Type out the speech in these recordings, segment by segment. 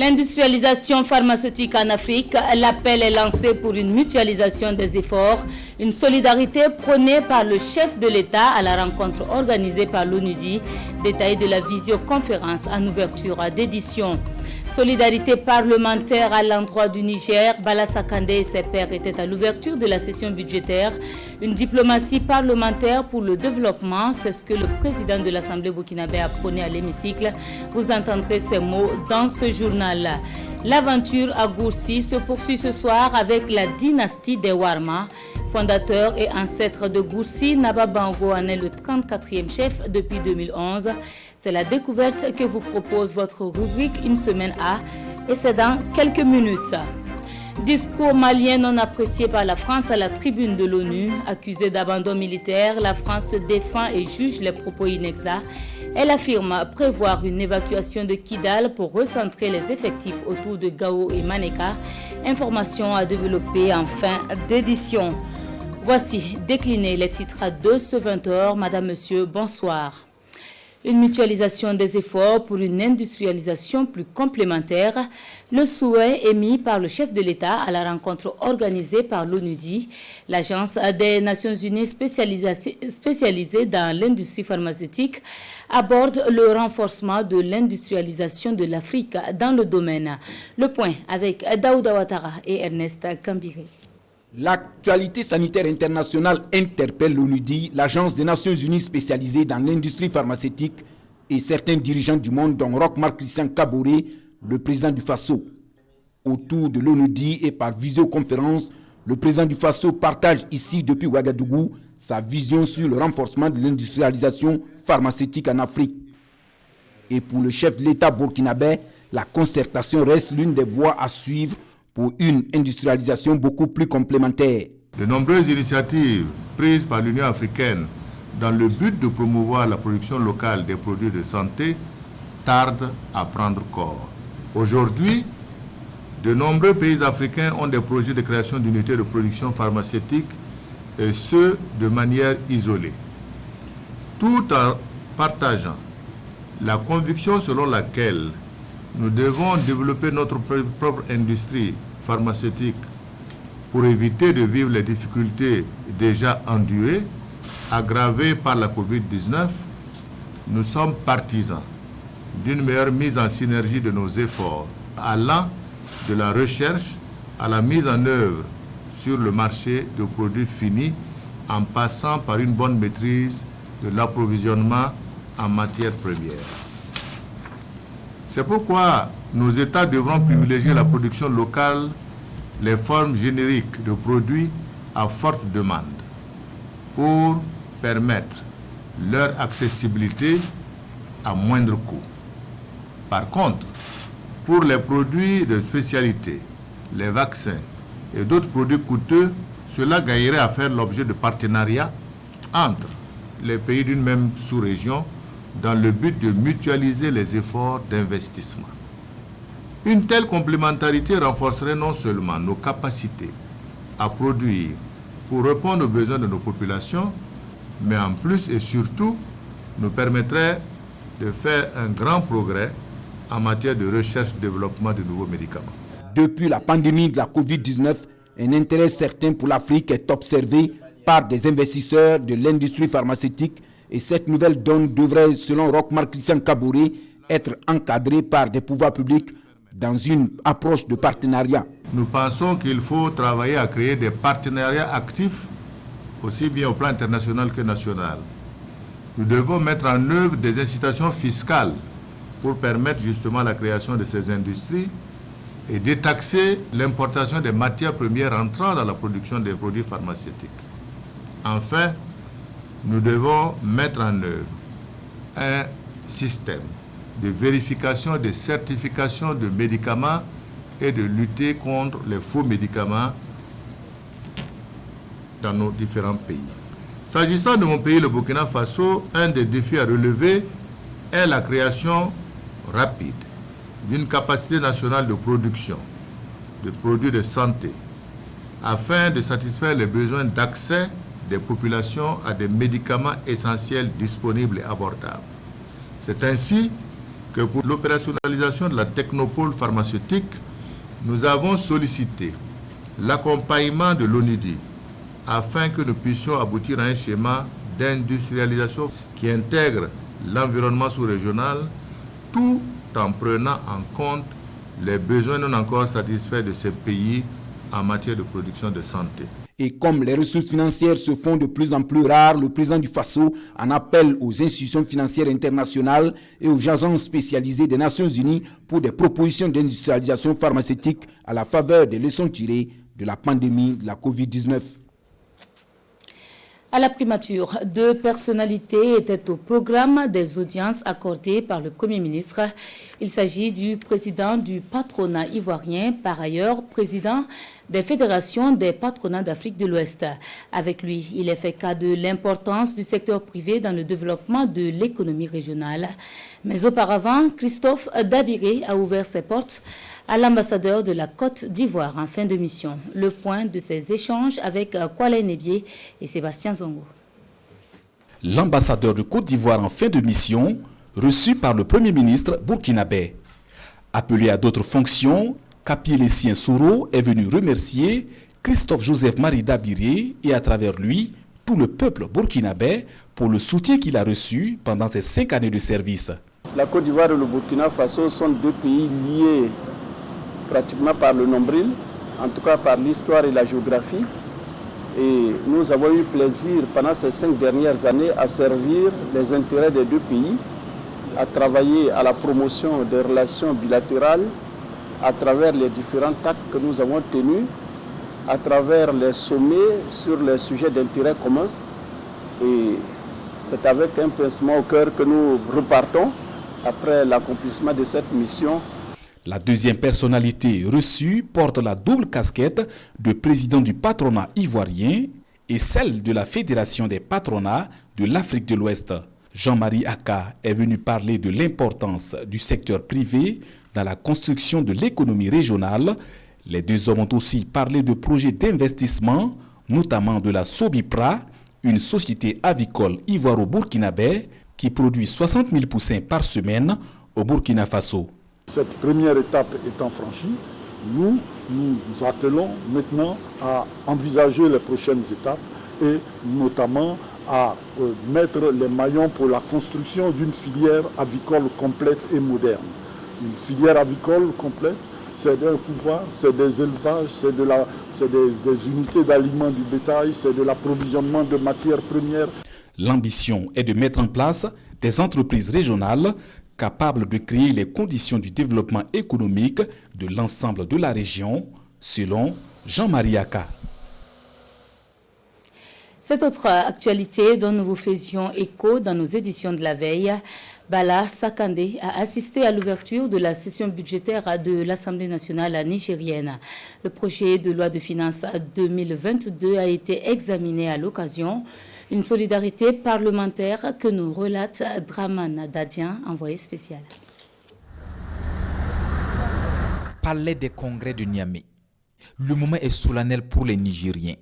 L'industrialisation pharmaceutique en Afrique, l'appel est lancé pour une mutualisation des efforts, une solidarité prônée par le chef de l'État à la rencontre organisée par l'ONUDI, détail de la visioconférence en ouverture d'édition. Solidarité parlementaire à l'endroit du Niger, Bala Sakandé et ses pairs étaient à l'ouverture de la session budgétaire. Une diplomatie parlementaire pour le développement, c'est ce que le président de l'Assemblée burkinabé a prôné à l'hémicycle. Vous entendrez ces mots dans ce journal. L'aventure à Goursi se poursuit ce soir avec la dynastie des Warma. Fondateur et ancêtre de Goursi, Naba Bango en est le 34e chef depuis 2011. C'est la découverte que vous propose votre rubrique Une semaine à, et c'est dans quelques minutes. Discours malien non apprécié par la France à la tribune de l'ONU. Accusée d'abandon militaire, la France se défend et juge les propos inexacts. Elle affirme prévoir une évacuation de Kidal pour recentrer les effectifs autour de Gao et Maneka. Information à développer en fin d'édition. Voici décliner les titres de ce 20h. Madame, Monsieur, bonsoir. Une mutualisation des efforts pour une industrialisation plus complémentaire. Le souhait émis par le chef de l'État à la rencontre organisée par l'ONUDI, l'agence des Nations Unies spécialisée dans l'industrie pharmaceutique, aborde le renforcement de l'industrialisation de l'Afrique dans le domaine. Le point avec Daouda Ouattara et Ernest Kambiré. L'actualité sanitaire internationale interpelle l'ONUDI, l'agence des Nations Unies spécialisée dans l'industrie pharmaceutique et certains dirigeants du monde, dont Roch-Marc Christian Kaboré, le président du Faso. Autour de l'ONUDI et par visioconférence, le président du Faso partage ici depuis Ouagadougou sa vision sur le renforcement de l'industrialisation pharmaceutique en Afrique. Et pour le chef de l'État burkinabé, la concertation reste l'une des voies à suivre pour une industrialisation beaucoup plus complémentaire. De nombreuses initiatives prises par l'Union africaine dans le but de promouvoir la production locale des produits de santé tardent à prendre corps. Aujourd'hui, de nombreux pays africains ont des projets de création d'unités de production pharmaceutique, et ce, de manière isolée. Tout en partageant la conviction selon laquelle nous devons développer notre propre industrie pharmaceutique pour éviter de vivre les difficultés déjà endurées, aggravées par la COVID-19. Nous sommes partisans d'une meilleure mise en synergie de nos efforts, allant de la recherche à la mise en œuvre sur le marché de produits finis, en passant par une bonne maîtrise de l'approvisionnement en matières premières. C'est pourquoi nos États devront privilégier la production locale, les formes génériques de produits à forte demande, pour permettre leur accessibilité à moindre coût. Par contre, pour les produits de spécialité, les vaccins et d'autres produits coûteux, cela gagnerait à faire l'objet de partenariats entre les pays d'une même sous-région dans le but de mutualiser les efforts d'investissement. Une telle complémentarité renforcerait non seulement nos capacités à produire pour répondre aux besoins de nos populations, mais en plus et surtout nous permettrait de faire un grand progrès en matière de recherche-développement de nouveaux médicaments. Depuis la pandémie de la COVID-19, un intérêt certain pour l'Afrique est observé par des investisseurs de l'industrie pharmaceutique, et cette nouvelle donne devrait, selon Roch-Marc Christian Kaboré, être encadrée par des pouvoirs publics dans une approche de partenariat. Nous pensons qu'il faut travailler à créer des partenariats actifs, aussi bien au plan international que national. Nous devons mettre en œuvre des incitations fiscales pour permettre justement la création de ces industries et détaxer l'importation des matières premières entrant dans la production des produits pharmaceutiques. Enfin, nous devons mettre en œuvre un système de vérification, de certification de médicaments et de lutter contre les faux médicaments dans nos différents pays. S'agissant de mon pays, le Burkina Faso, un des défis à relever est la création rapide d'une capacité nationale de production de produits de santé afin de satisfaire les besoins d'accès des populations à des médicaments essentiels disponibles et abordables. C'est ainsi que pour l'opérationnalisation de la technopole pharmaceutique, nous avons sollicité l'accompagnement de l'ONUDI afin que nous puissions aboutir à un schéma d'industrialisation qui intègre l'environnement sous-régional tout en prenant en compte les besoins non encore satisfaits de ces pays en matière de production de santé. Et comme les ressources financières se font de plus en plus rares, le président du Faso en appelle aux institutions financières internationales et aux agences spécialisées des Nations Unies pour des propositions d'industrialisation pharmaceutique à la faveur des leçons tirées de la pandémie de la Covid-19. À la primature, 2 personnalités étaient au programme des audiences accordées par le Premier ministre. Il s'agit du président du patronat ivoirien, par ailleurs président des fédérations des patronats d'Afrique de l'Ouest. Avec lui, il est fait cas de l'importance du secteur privé dans le développement de l'économie régionale. Mais auparavant, Christophe Dabiré a ouvert ses portes à l'ambassadeur de la Côte d'Ivoire en fin de mission. Le point de ces échanges avec Kwale Nebié et Sébastien Zongo. L'ambassadeur de Côte d'Ivoire en fin de mission, reçu par le Premier ministre burkinabé. Appelé à d'autres fonctions, Kapi Lessien Soro est venu remercier Christophe Joseph Marie Dabiré et à travers lui, tout le peuple burkinabé pour le soutien qu'il a reçu pendant ses 5 années de service. La Côte d'Ivoire et le Burkina Faso sont 2 pays liés pratiquement par le nombril, en tout cas par l'histoire et la géographie. Et nous avons eu plaisir pendant ces 5 dernières années à servir les intérêts des 2 pays, à travailler à la promotion des relations bilatérales à travers les différents actes que nous avons tenus, à travers les sommets sur les sujets d'intérêt commun. Et c'est avec un pincement au cœur que nous repartons après l'accomplissement de cette mission. La deuxième personnalité reçue porte la double casquette de président du patronat ivoirien et celle de la Fédération des patronats de l'Afrique de l'Ouest. Jean-Marie Aka est venu parler de l'importance du secteur privé dans la construction de l'économie régionale. Les 2 hommes ont aussi parlé de projets d'investissement, notamment de la Sobipra, une société avicole ivoiro-burkinabé qui produit 60 000 poussins par semaine au Burkina Faso. Cette première étape étant franchie, nous nous attelons maintenant à envisager les prochaines étapes et notamment à mettre les maillons pour la construction d'une filière avicole complète et moderne. Une filière avicole complète, c'est d'un couloir, c'est des élevages, c'est des unités d'aliments du bétail, c'est de l'approvisionnement de matières premières. L'ambition est de mettre en place des entreprises régionales capables de créer les conditions du développement économique de l'ensemble de la région, selon Jean-Marie Aka. Cette autre actualité dont nous vous faisions écho dans nos éditions de la veille, Bala Sakandé a assisté à l'ouverture de la session budgétaire de l'Assemblée nationale nigérienne. Le projet de loi de finances 2022 a été examiné à l'occasion. Une solidarité parlementaire que nous relate Draman Dadian, envoyé spécial. Palais des congrès de Niamey. Le moment est solennel pour les Nigériens.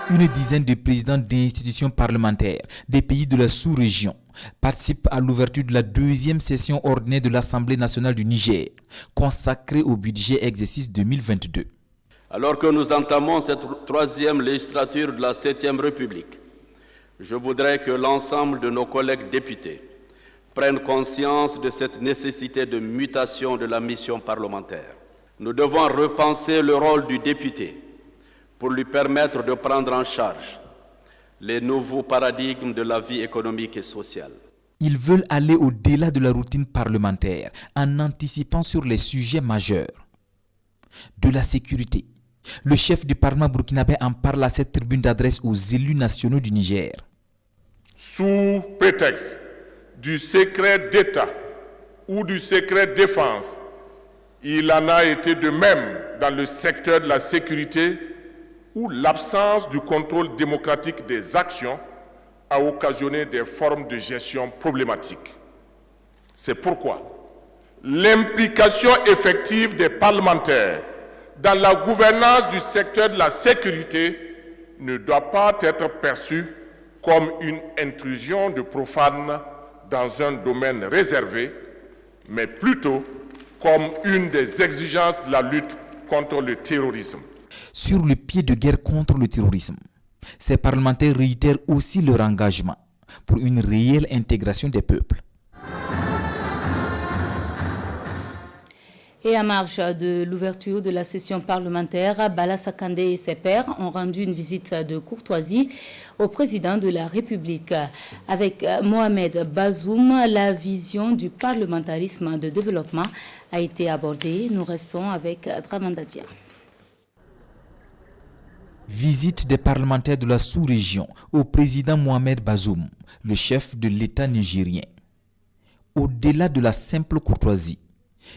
Une dizaine de présidents d'institutions parlementaires des pays de la sous-région participent à l'ouverture de la 2e session ordinaire de l'Assemblée nationale du Niger, consacrée au budget exercice 2022. Alors que nous entamons cette 3e législature de la 7e République, je voudrais que l'ensemble de nos collègues députés prennent conscience de cette nécessité de mutation de la mission parlementaire. Nous devons repenser le rôle du député pour lui permettre de prendre en charge les nouveaux paradigmes de la vie économique et sociale. Ils veulent aller au-delà de la routine parlementaire en anticipant sur les sujets majeurs. De la sécurité. Le chef du Parlement burkinabé en parle à cette tribune d'adresse aux élus nationaux du Niger. Sous prétexte du secret d'État ou du secret défense, il en a été de même dans le secteur de la sécurité où l'absence du contrôle démocratique des actions a occasionné des formes de gestion problématiques. C'est pourquoi l'implication effective des parlementaires dans la gouvernance du secteur de la sécurité ne doit pas être perçue comme une intrusion de profanes dans un domaine réservé, mais plutôt comme une des exigences de la lutte contre le terrorisme. Sur le pied de guerre contre le terrorisme, ces parlementaires réitèrent aussi leur engagement pour une réelle intégration des peuples. Et à marge de l'ouverture de la session parlementaire, Bala Sakandé et ses pairs ont rendu une visite de courtoisie au président de la République. Avec Mohamed Bazoum, la vision du parlementarisme de développement a été abordée. Nous restons avec Dramandadia. Visite des parlementaires de la sous-région au président Mohamed Bazoum, le chef de l'État nigérien. Au-delà de la simple courtoisie,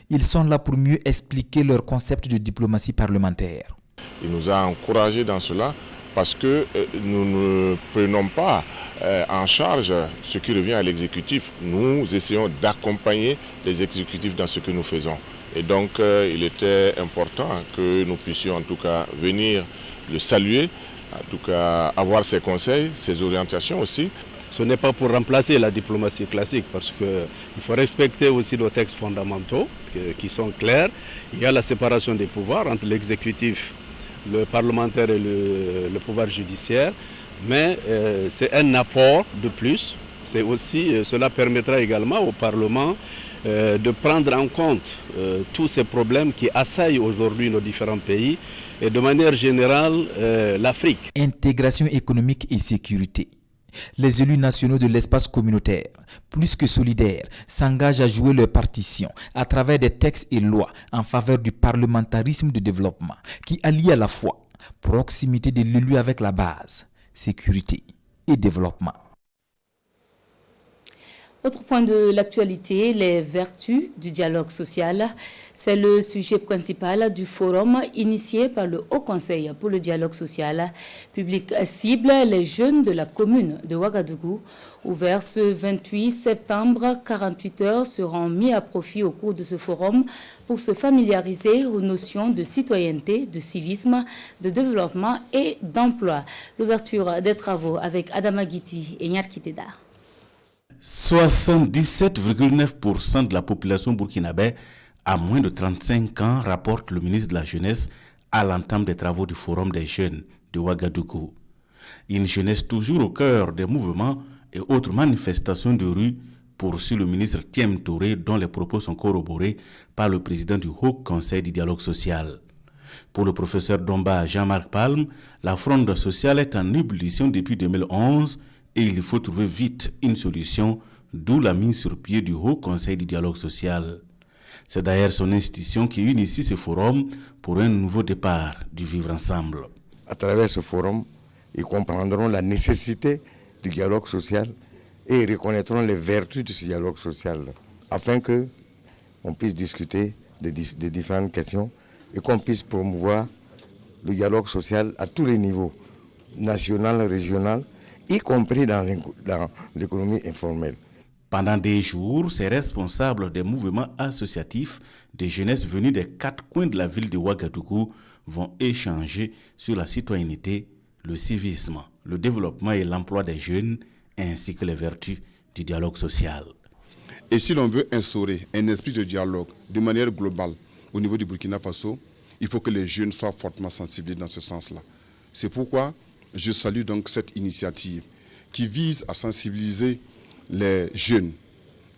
ils sont là pour mieux expliquer leur concept de diplomatie parlementaire. Il nous a encouragés dans cela parce que nous ne prenons pas en charge ce qui revient à l'exécutif. Nous essayons d'accompagner les exécutifs dans ce que nous faisons. Et donc il était important que nous puissions en tout cas venir le saluer, en tout cas avoir ses conseils, ses orientations aussi. Ce n'est pas pour remplacer la diplomatie classique parce qu'il faut respecter aussi nos textes fondamentaux qui sont clairs. Il y a la séparation des pouvoirs entre l'exécutif, le parlementaire et le pouvoir judiciaire, mais c'est un apport de plus. C'est aussi, cela permettra également au Parlement de prendre en compte tous ces problèmes qui assaillent aujourd'hui nos différents pays et de manière générale l'Afrique. Intégration économique et sécurité. Les élus nationaux de l'espace communautaire, plus que solidaires, s'engagent à jouer leur partition à travers des textes et lois en faveur du parlementarisme de développement qui allie à la fois proximité de l'élu avec la base, sécurité et développement. Autre point de l'actualité, les vertus du dialogue social. C'est le sujet principal du forum initié par le Haut Conseil pour le dialogue social. Public cible, les jeunes de la commune de Ouagadougou. Ouvert ce 28 septembre, 48 heures seront mis à profit au cours de ce forum pour se familiariser aux notions de citoyenneté, de civisme, de développement et d'emploi. L'ouverture des travaux avec Adama Guiti et Nyar Kiteda. 77,9% de la population burkinabé a moins de 35 ans, rapporte le ministre de la Jeunesse à l'entame des travaux du Forum des jeunes de Ouagadougou. Une jeunesse toujours au cœur des mouvements et autres manifestations de rue, poursuit le ministre Thiem Touré, dont les propos sont corroborés par le président du Haut Conseil du dialogue social. Pour le professeur Domba Jean-Marc Palme, la fronde sociale est en ébullition depuis 2011 et il faut trouver vite une solution, d'où la mise sur pied du Haut Conseil du dialogue social. C'est d'ailleurs son institution qui initie ce forum pour un nouveau départ du vivre ensemble. À travers ce forum, ils comprendront la nécessité du dialogue social et ils reconnaîtront les vertus de ce dialogue social afin qu'on puisse discuter des différentes questions et qu'on puisse promouvoir le dialogue social à tous les niveaux, national, régional, y compris dans l'économie informelle. Pendant des jours, ces responsables des mouvements associatifs de jeunesse venus des 4 coins de la ville de Ouagadougou vont échanger sur la citoyenneté, le civisme, le développement et l'emploi des jeunes, ainsi que les vertus du dialogue social. Et si l'on veut instaurer un esprit de dialogue de manière globale au niveau du Burkina Faso, il faut que les jeunes soient fortement sensibilisés dans ce sens-là. C'est pourquoi je salue donc cette initiative qui vise à sensibiliser les jeunes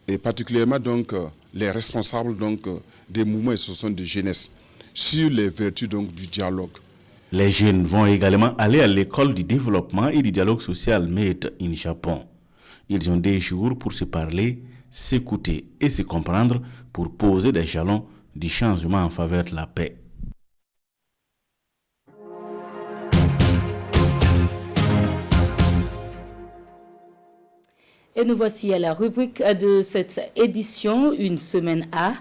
et particulièrement donc les responsables donc des mouvements et associations de jeunesse sur les vertus donc du dialogue. Les jeunes vont également aller à l'école du développement et du dialogue social Made in Japon. Ils ont des jours pour se parler, s'écouter et se comprendre pour poser des jalons du changement en faveur de la paix. Et nous voici à la rubrique de cette édition, une semaine A,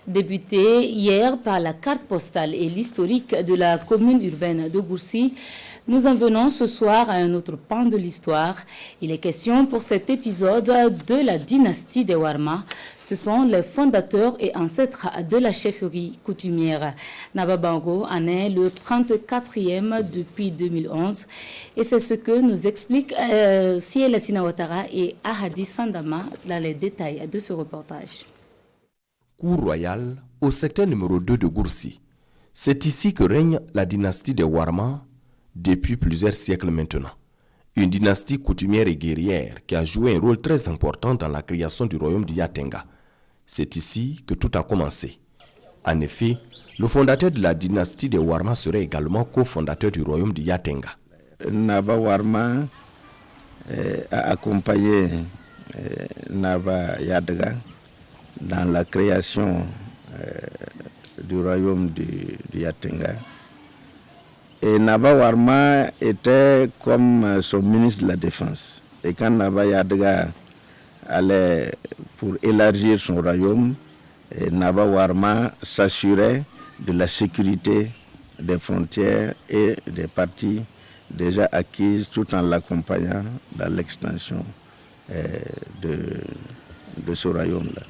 débutée hier par la carte postale et l'historique de la commune urbaine de Gourcy. Nous en venons ce soir à un autre pan de l'histoire. Il est question pour cet épisode de la dynastie des Warma. Ce sont les fondateurs et ancêtres de la chefferie coutumière. Naba Bango en est le 34e depuis 2011 et c'est ce que nous expliquent Siela Sinawatara et Ahadi Sandama dans les détails de ce reportage. Cour royale au secteur numéro 2 de Goursi. C'est ici que règne la dynastie des Warma depuis plusieurs siècles maintenant. Une dynastie coutumière et guerrière qui a joué un rôle très important dans la création du royaume de Yatenga. C'est ici que tout a commencé. En effet, le fondateur de la dynastie des Warma serait également cofondateur du royaume de Yatenga. Naba Warma a accompagné Naba Yadega dans la création du royaume de Yatenga. Et Naba Warma était comme son ministre de la Défense. Et quand Naba Yadega allait pour élargir son royaume, Naba Warma s'assurait de la sécurité des frontières et des parties déjà acquises tout en l'accompagnant dans l'extension de ce royaume-là.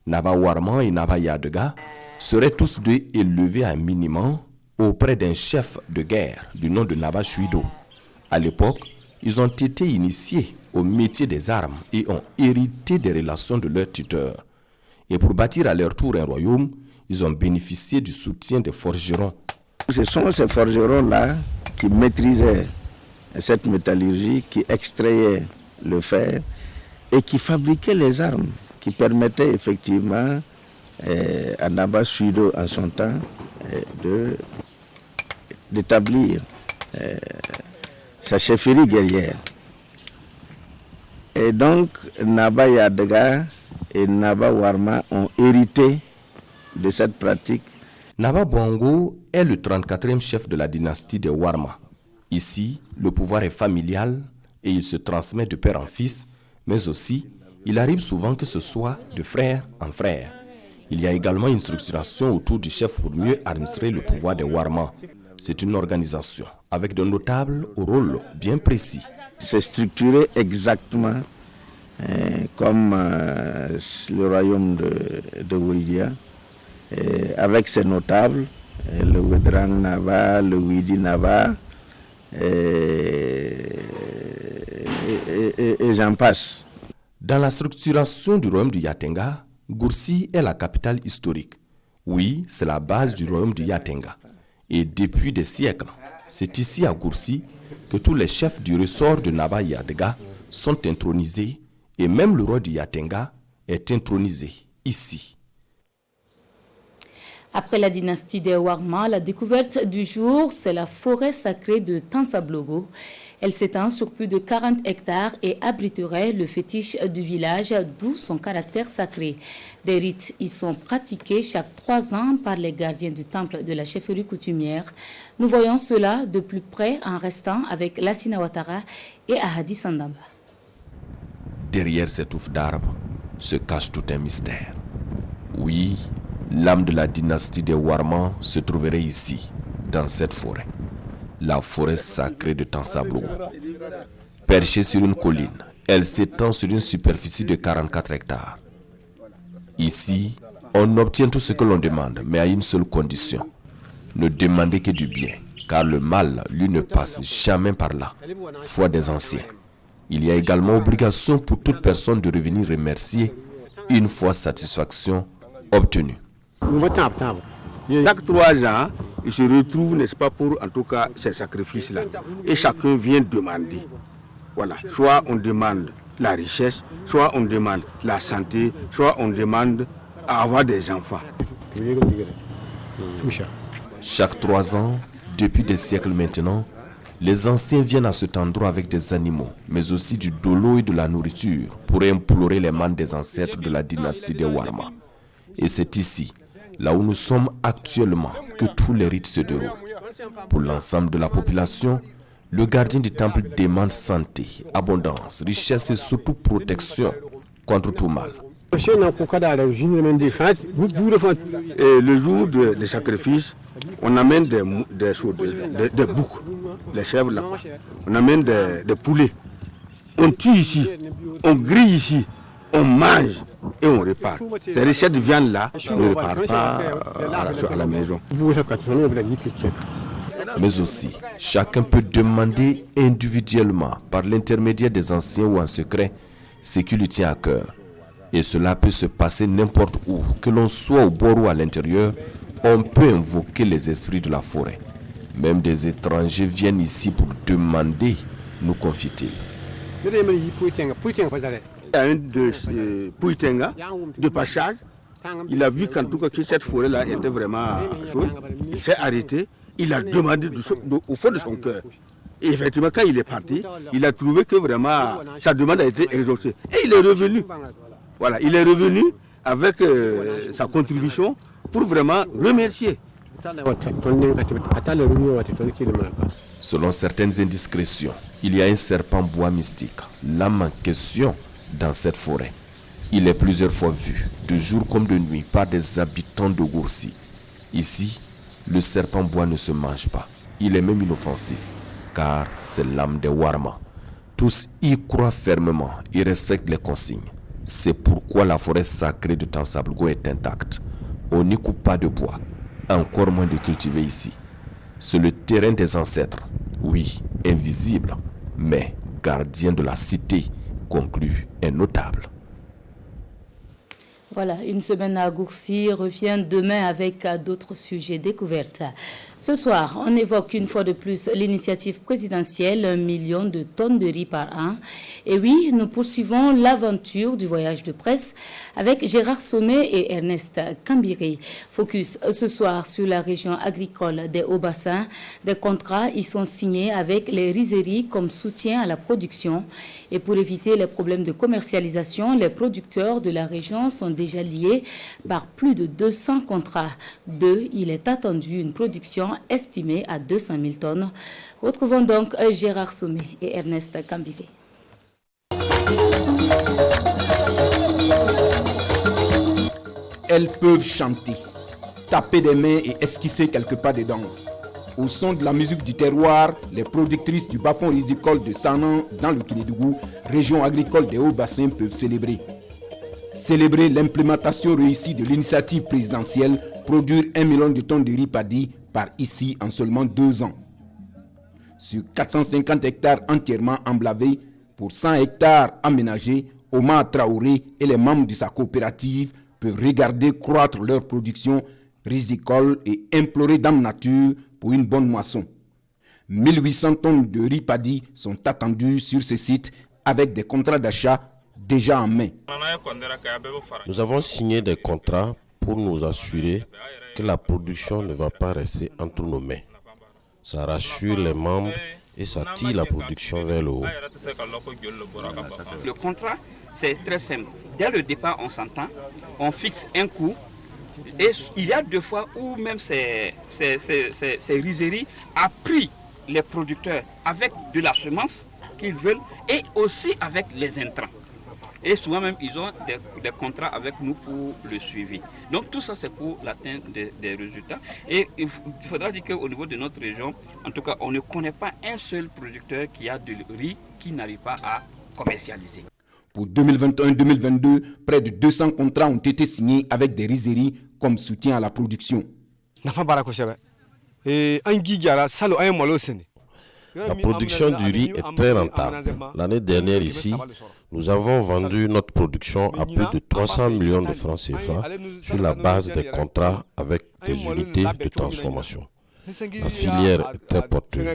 Naba Warma et Naba Yadega seraient tous deux élevés à un minimum auprès d'un chef de guerre du nom de Naba Shuido. À l'époque, ils ont été initiés au métier des armes et ont hérité des relations de leur tuteur. Et pour bâtir à leur tour un royaume, ils ont bénéficié du soutien des forgerons. Ce sont ces forgerons-là qui maîtrisaient cette métallurgie, qui extrayaient le fer et qui fabriquaient les armes, qui permettaient effectivement à Naba Shuido en son temps d'établir sa chefferie guerrière. Et donc Naba Yadega et Naba Warma ont hérité de cette pratique. Naba Bongo est le 34e chef de la dynastie des Warma. Ici, le pouvoir est familial et il se transmet de père en fils, mais aussi, il arrive souvent que ce soit de frère en frère. Il y a également une structuration autour du chef pour mieux administrer le pouvoir des Warma. C'est une organisation avec de notables au rôle bien précis. C'est structuré exactement comme le royaume de Ouidia, avec ses notables, le Wedrang Naba, le Widi Naba, et j'en passe. Dans la structuration du royaume de Yatenga, Goursi est la capitale historique. Oui, c'est la base du royaume de Yatenga. Et depuis des siècles, c'est ici à Goursi que tous les chefs du ressort de Naba Yadega sont intronisés et même le roi de Yatenga est intronisé ici. Après la dynastie des Warma, la découverte du jour, c'est la forêt sacrée de Tansablogo. Elle s'étend sur plus de 40 hectares et abriterait le fétiche du village, d'où son caractère sacré. Des rites y sont pratiqués chaque 3 ans par les gardiens du temple de la chefferie coutumière. Nous voyons cela de plus près en restant avec Lassina Ouattara et Ahadi Sandamba. Derrière cette touffe d'arbres se cache tout un mystère. Oui, l'âme de la dynastie des Warma se trouverait ici, dans cette forêt. La forêt sacrée de Tansablogo. Perchée sur une colline, elle s'étend sur une superficie de 44 hectares. Ici, on obtient tout ce que l'on demande, mais à une seule condition. Ne demandez que du bien, car le mal, lui, ne passe jamais par là. Foi des anciens. Il y a également obligation pour toute personne de revenir remercier une fois satisfaction obtenue. Chaque 3 ans, ils se retrouvent, n'est-ce pas, pour en tout cas ces sacrifices-là. Et chacun vient demander. Voilà, soit on demande la richesse, soit on demande la santé, soit on demande à avoir des enfants. Chaque 3 ans, depuis des siècles maintenant, les anciens viennent à cet endroit avec des animaux, mais aussi du dolo et de la nourriture pour implorer les mains des ancêtres de la dynastie des Warma. Et c'est ici, là où nous sommes actuellement, que tous les rites se déroulent. Pour l'ensemble de la population, le gardien du temple demande santé, abondance, richesse et surtout protection contre tout mal. Le jour des sacrifices, on amène des boucs, des chèvres là. On amène des poulets. On tue ici, on grille ici, on mange et on repart. C'est-à-dire cette viande-là ne repart pas à la maison. Mais aussi, chacun peut demander individuellement, par l'intermédiaire des anciens ou en secret, ce qui lui tient à cœur. Et cela peut se passer n'importe où, que l'on soit au bord ou à l'intérieur, on peut invoquer les esprits de la forêt. Même des étrangers viennent ici pour demander, nous confie-t-il. Il y a un de Pouitenga, de passage, il a vu qu'en tout cas que cette forêt-là était vraiment chaude. Il s'est arrêté, il a demandé au fond de son cœur. Et effectivement, quand il est parti, il a trouvé que vraiment sa demande a été exaucée. Et il est revenu. Voilà, il est revenu avec sa contribution pour vraiment remercier. Selon certaines indiscrétions, il y a un serpent bois mystique, l'âme en question, dans cette forêt. Il est plusieurs fois vu, de jour comme de nuit, par des habitants de Goursi. Ici, le serpent bois ne se mange pas. Il est même inoffensif, car c'est l'âme des Warma. Tous y croient fermement et respectent les consignes. C'est pourquoi la forêt sacrée de Tansabelgo est intacte. On n'y coupe pas de bois, encore moins de cultiver ici. C'est le terrain des ancêtres, oui, invisible, mais gardien de la cité, conclut un notable. Voilà, une semaine à Goursi revient demain avec d'autres sujets découvertes. Ce soir, on évoque une fois de plus l'initiative présidentielle, 1 million de tonnes de riz par an. Et oui, nous poursuivons l'aventure du voyage de presse avec Gérard Sommet et Ernest Kambiré. Focus ce soir sur la région agricole des Hauts-Bassins. Des contrats y sont signés avec les rizeries comme soutien à la production. Et pour éviter les problèmes de commercialisation, les producteurs de la région sont déjà liés par plus de 200 contrats. Il est attendu une production estimée à 200 000 tonnes. Retrouvons donc Gérard Sommet et Ernest Kambiré. Elles peuvent chanter, taper des mains et esquisser quelques pas de danse. Au son de la musique du terroir, les productrices du bas-fond rizicole de Sanan dans le Kénédougou, région agricole des Hauts-Bassins, peuvent célébrer. Célébrer l'implémentation réussie de l'initiative présidentielle, produire 1 million de tonnes de riz paddy par ici en seulement 2 ans. Sur 450 hectares entièrement emblavés, pour 100 hectares aménagés, Omar Traoré et les membres de sa coopérative peuvent regarder croître leur production rizicole et implorer Dame Nature pour une bonne moisson. 1800 tonnes de riz paddy sont attendues sur ce site avec des contrats d'achat déjà en main. Nous avons signé des contrats pour nous assurer que la production ne va pas rester entre nos mains. Ça rassure les membres et ça tire la production vers le haut. Le contrat, c'est très simple. Dès le départ, on s'entend, on fixe un coût. Et il y a 2 fois où même ces rizeries ont pris les producteurs avec de la semence qu'ils veulent et aussi avec les intrants. Et souvent même, ils ont des contrats avec nous pour le suivi. Donc tout ça, c'est pour l'atteinte des résultats. Et il faudra dire qu'au niveau de notre région, en tout cas, on ne connaît pas un seul producteur qui a du riz qui n'arrive pas à commercialiser. Pour 2021-2022, près de 200 contrats ont été signés avec des rizeries comme soutien à la production. La production du riz est très rentable. L'année dernière ici, nous avons vendu notre production à plus de 300 millions de francs CFA sur la base des contrats avec des unités de transformation. La filière est très porteuse.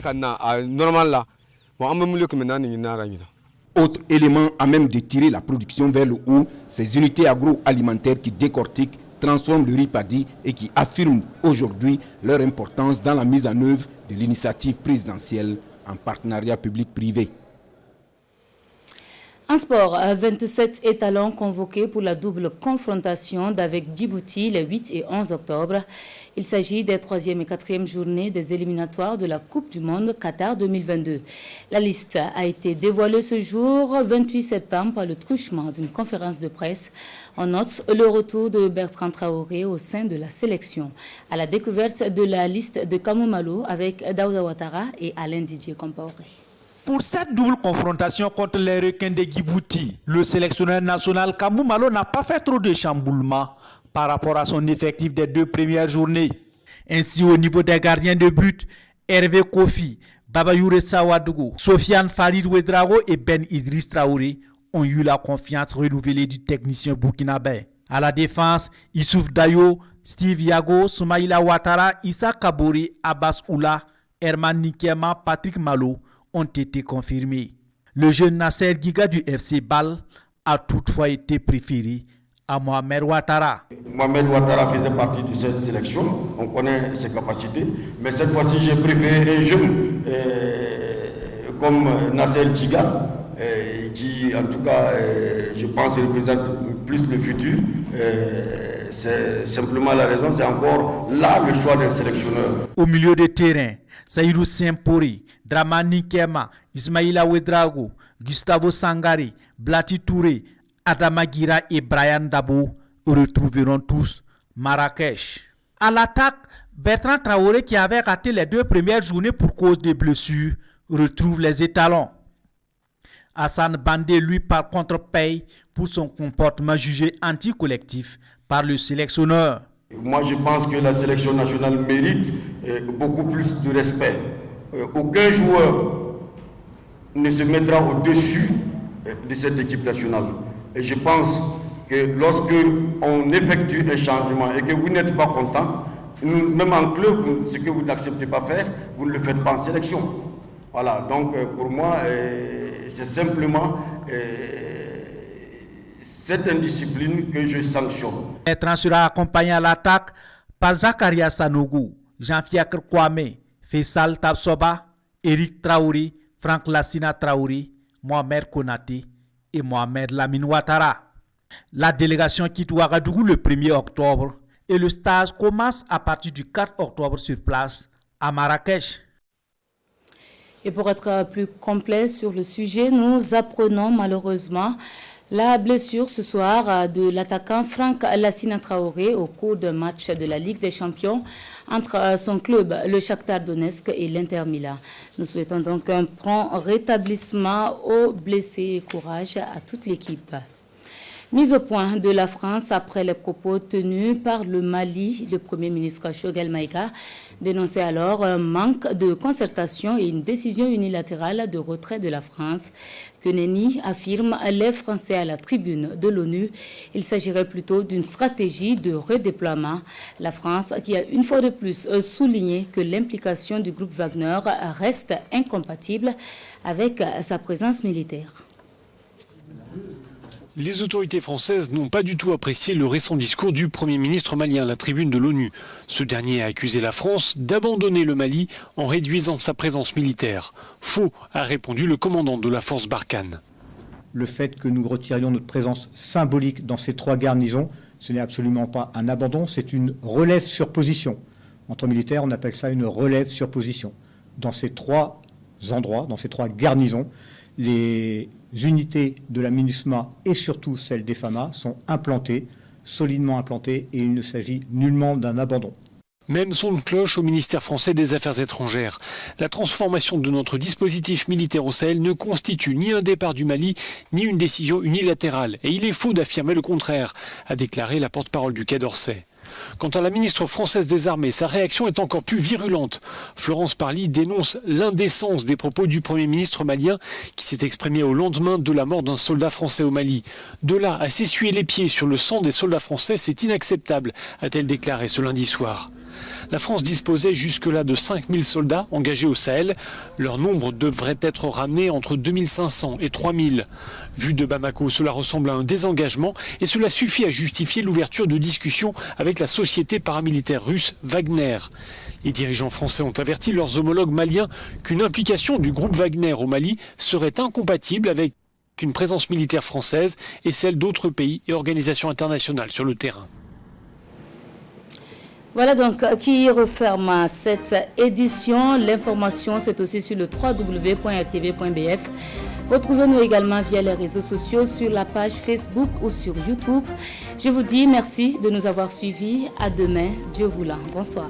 Autre élément à même de tirer la production vers le haut, ces unités agroalimentaires qui décortiquent, transforment le riz paddy et qui affirment aujourd'hui leur importance dans la mise en œuvre de l'initiative présidentielle en partenariat public-privé. En sport, 27 étalons convoqués pour la double confrontation d'avec Djibouti les 8 et 11 octobre. Il s'agit des 3e et 4e journées des éliminatoires de la Coupe du Monde Qatar 2022. La liste a été dévoilée ce jour, 28 septembre, par le truchement d'une conférence de presse. On note le retour de Bertrand Traoré au sein de la sélection. À la découverte de la liste de Kamou Malo avec Daouda Ouattara et Alain Didier Compaoré. Pour cette double confrontation contre les requins de Djibouti, le sélectionneur national Kamou Malo n'a pas fait trop de chamboulements par rapport à son effectif des 2 premières journées. Ainsi, au niveau des gardiens de but, Hervé Kofi, Babayoure Sawadougou, Sofiane Farid Ouedraogo et Ben Idriss Traoré ont eu la confiance renouvelée du technicien burkinabé. À la défense, Issouf Dayo, Steve Yago, Soumaïla Ouattara, Issa Kabouri, Abbas Oula, Herman Nikema, Patrick Malo ont été confirmés. Le jeune Nasser Giga du FC Bâle a toutefois été préféré à Mohamed Ouattara. Mohamed Ouattara faisait partie de cette sélection, on connaît ses capacités, mais cette fois-ci j'ai préféré un jeune comme Nasser Giga, qui en tout cas je pense représente plus le futur. C'est simplement la raison, c'est encore là le choix d'un sélectionneur. Au milieu de terrain, Saïdou Sempori, Dramani Kema, Ismaïla Ouedraogo, Gustavo Sangare, Blati Touré, Adama Gira et Brian Dabo retrouveront tous Marrakech. À l'attaque, Bertrand Traoré, qui avait raté les 2 premières journées pour cause de blessures, retrouve les étalons. Hassan Bandé, lui, par contre, paye pour son comportement jugé anti-collectif par le sélectionneur. Moi, je pense que la sélection nationale mérite beaucoup plus de respect. Aucun joueur ne se mettra au-dessus de cette équipe nationale. Et je pense que lorsque on effectue un changement et que vous n'êtes pas content, même en club, ce que vous n'acceptez pas faire, vous ne le faites pas en sélection. Voilà, donc pour moi, c'est simplement cette indiscipline que je sanctionne. Bertrand sera accompagné à l'attaque par Zakaria Sanogo, Jean-Fiacre Kwame, Faisal Tabsoba, Eric Traoré, Franck Lassina Traoré, Mohamed Konaté et Mohamed Lamine Ouattara. La délégation quitte Ouagadougou le 1er octobre et le stage commence à partir du 4 octobre sur place à Marrakech. Et pour être plus complet sur le sujet, nous apprenons malheureusement la blessure ce soir de l'attaquant Franck Lassina Traoré au cours d'un match de la Ligue des Champions entre son club, le Shakhtar Donetsk, et l'Inter Milan. Nous souhaitons donc un prompt rétablissement aux blessés et courage à toute l'équipe. Mise au point de la France après les propos tenus par le Mali, le Premier ministre Choguel Maïga dénonçait alors un manque de concertation et une décision unilatérale de retrait de la France. Que nenni affirme les Français à la tribune de l'ONU. Il s'agirait plutôt d'une stratégie de redéploiement. La France qui a une fois de plus souligné que l'implication du groupe Wagner reste incompatible avec sa présence militaire. Les autorités françaises n'ont pas du tout apprécié le récent discours du Premier ministre malien à la tribune de l'ONU. Ce dernier a accusé la France d'abandonner le Mali en réduisant sa présence militaire. Faux, a répondu le commandant de la force Barkhane. Le fait que nous retirions notre présence symbolique dans ces 3 garnisons, ce n'est absolument pas un abandon, c'est une relève sur position. Entre militaires, on appelle ça une relève sur position. Dans ces 3 endroits, dans ces 3 garnisons, les unités de la MINUSMA et surtout celles des FAMA sont implantées, solidement implantées, et il ne s'agit nullement d'un abandon. Même son de cloche au ministère français des Affaires étrangères. La transformation de notre dispositif militaire au Sahel ne constitue ni un départ du Mali, ni une décision unilatérale. Et il est faux d'affirmer le contraire, a déclaré la porte-parole du Quai d'Orsay. Quant à la ministre française des Armées, sa réaction est encore plus virulente. Florence Parly dénonce l'indécence des propos du Premier ministre malien qui s'est exprimé au lendemain de la mort d'un soldat français au Mali. De là à s'essuyer les pieds sur le sang des soldats français, c'est inacceptable, a-t-elle déclaré ce lundi soir. La France disposait jusque-là de 5000 soldats engagés au Sahel. Leur nombre devrait être ramené entre 2500 et 3000. Vu de Bamako, cela ressemble à un désengagement et cela suffit à justifier l'ouverture de discussions avec la société paramilitaire russe Wagner. Les dirigeants français ont averti leurs homologues maliens qu'une implication du groupe Wagner au Mali serait incompatible avec une présence militaire française et celle d'autres pays et organisations internationales sur le terrain. Voilà donc qui referme cette édition. L'information, c'est aussi sur le www.rtv.bf. Retrouvez-nous également via les réseaux sociaux, sur la page Facebook ou sur YouTube. Je vous dis merci de nous avoir suivis. À demain, Dieu voulant. Bonsoir.